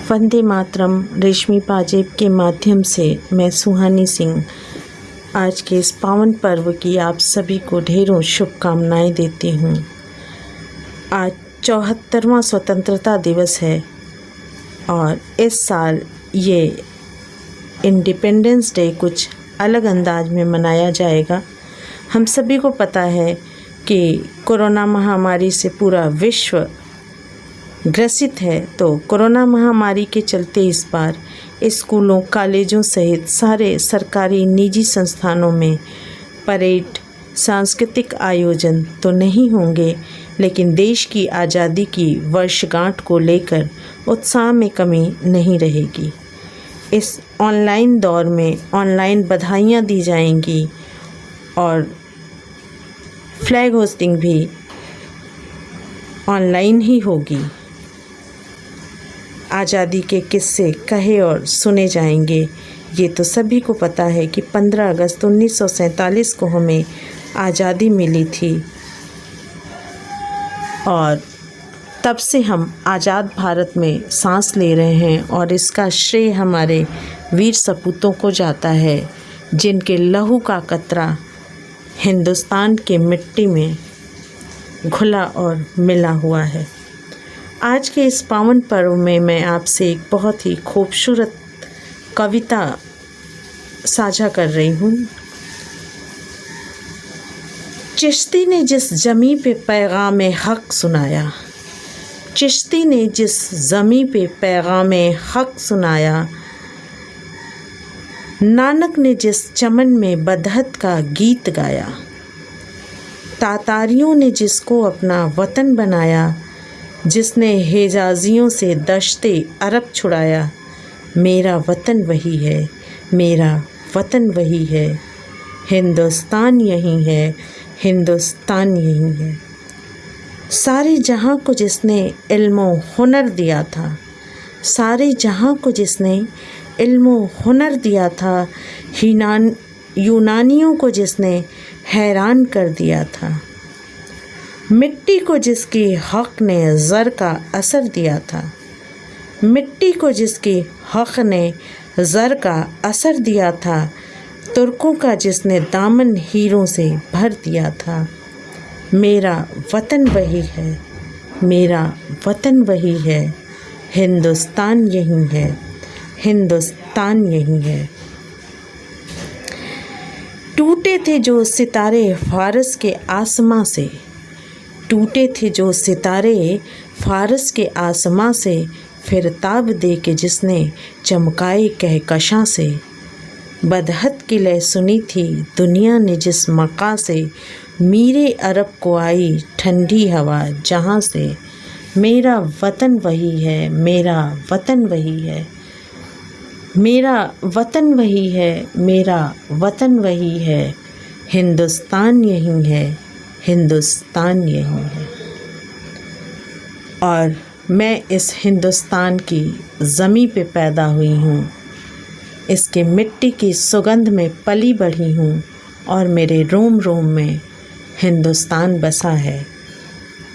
वंदे मातरम। रेशमी पाजेब के माध्यम से मैं सुहानी सिंह आज के इस पावन पर्व की आप सभी को ढेरों शुभकामनाएं देती हूँ। आज 74वां स्वतंत्रता दिवस है और इस साल ये इंडिपेंडेंस डे कुछ अलग अंदाज में मनाया जाएगा। हम सभी को पता है कि कोरोना महामारी से पूरा विश्व ग्रसित है, तो कोरोना महामारी के चलते इस बार स्कूलों, कॉलेजों सहित सारे सरकारी निजी संस्थानों में परेड, सांस्कृतिक आयोजन तो नहीं होंगे, लेकिन देश की आज़ादी की वर्षगांठ को लेकर उत्साह में कमी नहीं रहेगी। इस ऑनलाइन दौर में ऑनलाइन बधाइयाँ दी जाएंगी और फ्लैग होस्टिंग भी ऑनलाइन ही होगी। आज़ादी के किस्से कहे और सुने जाएंगे। ये तो सभी को पता है कि 15 अगस्त 1947 को हमें आज़ादी मिली थी और तब से हम आज़ाद भारत में सांस ले रहे हैं और इसका श्रेय हमारे वीर सपूतों को जाता है, जिनके लहू का कतरा हिंदुस्तान के मिट्टी में घुला और मिला हुआ है। आज के इस पावन पर्व में मैं आपसे एक बहुत ही खूबसूरत कविता साझा कर रही हूँ। चिश्ती ने जिस ज़मी पे पैगाम हक़ सुनाया, चिश्ती ने जिस ज़मी पे पैगाम हक़ सुनाया, नानक ने जिस चमन में बदहत का गीत गाया, तातारियों ने जिसको अपना वतन बनाया, जिसने हिजाजियों से दश्ते अरब छुड़ाया, मेरा वतन वही है, मेरा वतन वही है, हिंदुस्तान यही है, हिंदुस्तान यही है। सारे जहां को जिसने इल्मो हुनर दिया था, सारे जहां को जिसने इल्मो हुनर दिया था, यूनानियों को जिसने हैरान कर दिया था, मिट्टी को जिसकी हक़ ने ज़र का असर दिया था, मिट्टी को जिसकी हक़ ने ज़र का असर दिया था, तुर्कों का जिसने दामन हीरों से भर दिया था, मेरा वतन वही है, मेरा वतन वही है, हिंदुस्तान यही है, हिंदुस्तान यही है। टूटे थे जो सितारे फ़ारस के आसमां से, टूटे थे जो सितारे फ़ारस के आसमां से, फिर ताब दे के जिसने चमकाए कहकशां से, बदहत की लय सुनी थी दुनिया ने जिस मका से, मीरे अरब को आई ठंडी हवा जहां से, मेरा वतन वही है, मेरा वतन वही है, मेरा वतन वही है, मेरा वतन वही है, हिंदुस्तान यही है, हिंदुस्तान यही है। और मैं इस हिंदुस्तान की ज़मीं पे पैदा हुई हूँ, इसके मिट्टी की सुगंध में पली बढ़ी हूँ और मेरे रोम रोम में हिंदुस्तान बसा है।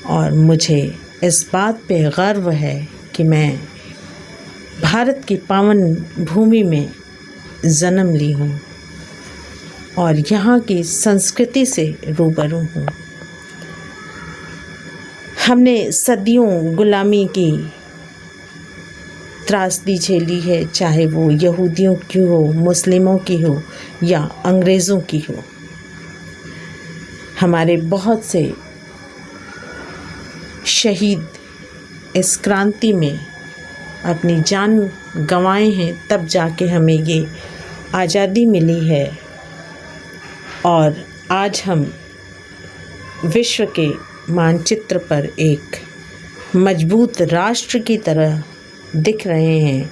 और मुझे इस बात पे गर्व है कि मैं भारत की पावन भूमि में जन्म ली हूँ और यहाँ की संस्कृति से रूबरू हूँ। हमने सदियों गुलामी की त्रासदी झेली है, चाहे वो यहूदियों की हो, मुस्लिमों की हो या अंग्रेज़ों की हो। हमारे बहुत से शहीद इस क्रांति में अपनी जान गंवाए हैं, तब जाके हमें ये आज़ादी मिली है और आज हम विश्व के मानचित्र पर एक मजबूत राष्ट्र की तरह दिख रहे हैं।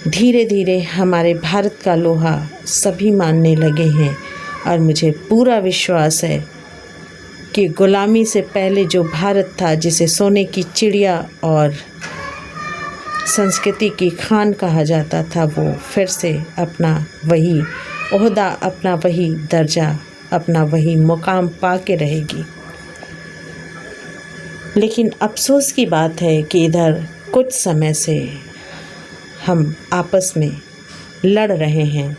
धीरे धीरे हमारे भारत का लोहा सभी मानने लगे हैं और मुझे पूरा विश्वास है कि गुलामी से पहले जो भारत था, जिसे सोने की चिड़िया और संस्कृति की खान कहा जाता था, वो फिर से अपना वही ओहदा, अपना वही दर्जा, अपना वही मुकाम पा के रहेगी। लेकिन अफसोस की बात है कि इधर कुछ समय से हम आपस में लड़ रहे हैं।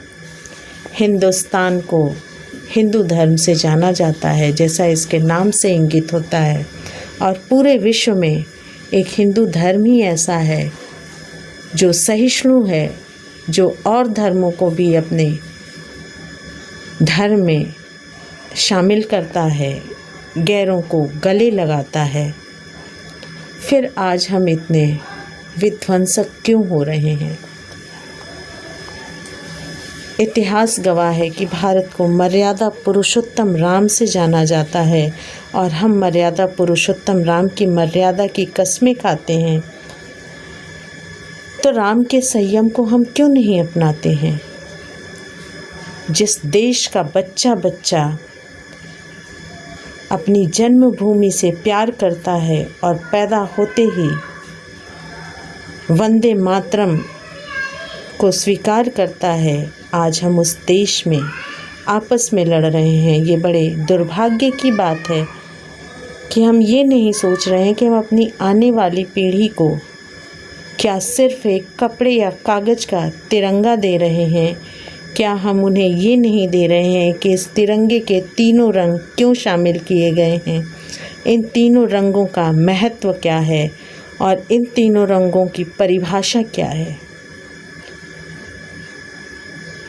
हिंदुस्तान को हिंदू धर्म से जाना जाता है, जैसा इसके नाम से इंगित होता है, और पूरे विश्व में एक हिंदू धर्म ही ऐसा है जो सहिष्णु है, जो और धर्मों को भी अपने धर्म में शामिल करता है, गैरों को गले लगाता है। फिर आज हम इतने विध्वंसक क्यों हो रहे हैं? इतिहास गवाह है कि भारत को मर्यादा पुरुषोत्तम राम से जाना जाता है, और हम मर्यादा पुरुषोत्तम राम की मर्यादा की कस्में खाते हैं। तो राम के संयम को हम क्यों नहीं अपनाते हैं? जिस देश का बच्चा बच्चा अपनी जन्मभूमि से प्यार करता है और पैदा होते ही वंदे मातरम को स्वीकार करता है, आज हम उस देश में आपस में लड़ रहे हैं। ये बड़े दुर्भाग्य की बात है कि हम ये नहीं सोच रहे हैं कि हम अपनी आने वाली पीढ़ी को क्या सिर्फ़ एक कपड़े या कागज़ का तिरंगा दे रहे हैं। क्या हम उन्हें ये नहीं दे रहे हैं कि इस तिरंगे के तीनों रंग क्यों शामिल किए गए हैं, इन तीनों रंगों का महत्व क्या है और इन तीनों रंगों की परिभाषा क्या है।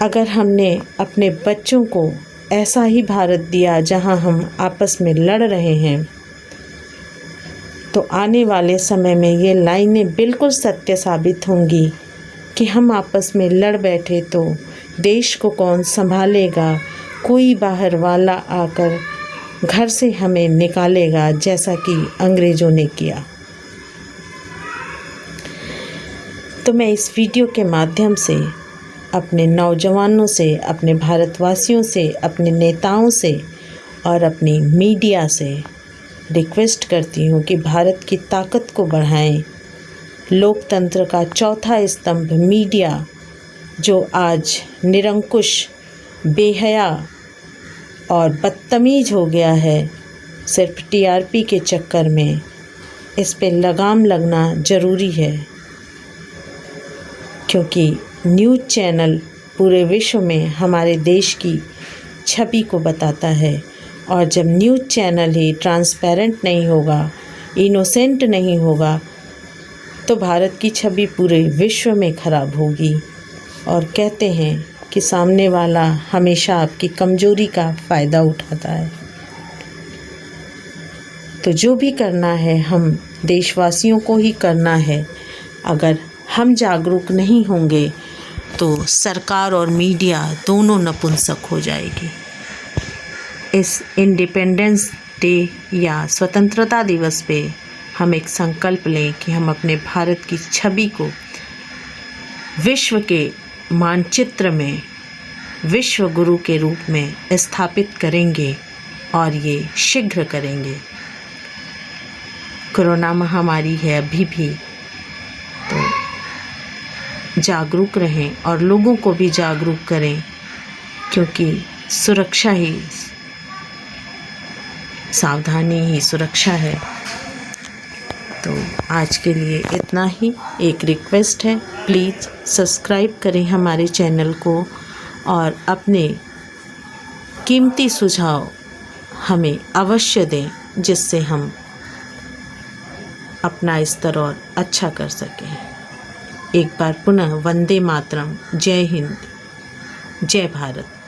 अगर हमने अपने बच्चों को ऐसा ही भारत दिया जहां हम आपस में लड़ रहे हैं, तो आने वाले समय में ये लाइनें बिल्कुल सत्य साबित होंगी कि हम आपस में लड़ बैठे तो देश को कौन संभालेगा। कोई बाहर वाला आकर घर से हमें निकालेगा, जैसा कि अंग्रेज़ों ने किया। तो मैं इस वीडियो के माध्यम से अपने नौजवानों से, अपने भारतवासियों से, अपने नेताओं से और अपनी मीडिया से रिक्वेस्ट करती हूँ कि भारत की ताकत को बढ़ाएं। लोकतंत्र का चौथा स्तंभ मीडिया, जो आज निरंकुश, बेहया और बदतमीज़ हो गया है सिर्फ टीआरपी के चक्कर में, इस पे लगाम लगना ज़रूरी है। क्योंकि न्यूज़ चैनल पूरे विश्व में हमारे देश की छवि को बताता है, और जब न्यूज़ चैनल ही ट्रांसपेरेंट नहीं होगा, इनोसेंट नहीं होगा, तो भारत की छवि पूरे विश्व में ख़राब होगी। और कहते हैं कि सामने वाला हमेशा आपकी कमज़ोरी का फ़ायदा उठाता है। तो जो भी करना है हम देशवासियों को ही करना है। अगर हम जागरूक नहीं होंगे तो सरकार और मीडिया दोनों नपुंसक हो जाएगी। इस इंडिपेंडेंस डे या स्वतंत्रता दिवस पे हम एक संकल्प लें कि हम अपने भारत की छवि को विश्व के मानचित्र में विश्व गुरु के रूप में स्थापित करेंगे, और ये शीघ्र करेंगे। कोरोना महामारी है अभी भी, तो जागरूक रहें और लोगों को भी जागरूक करें, क्योंकि सुरक्षा ही, सावधानी ही सुरक्षा है। तो आज के लिए इतना ही। एक रिक्वेस्ट है, प्लीज़ सब्सक्राइब करें हमारे चैनल को और अपने कीमती सुझाव हमें अवश्य दें, जिससे हम अपना स्तर और अच्छा कर सकें। एक बार पुनः वंदे मातरम, जय हिंद, जय भारत।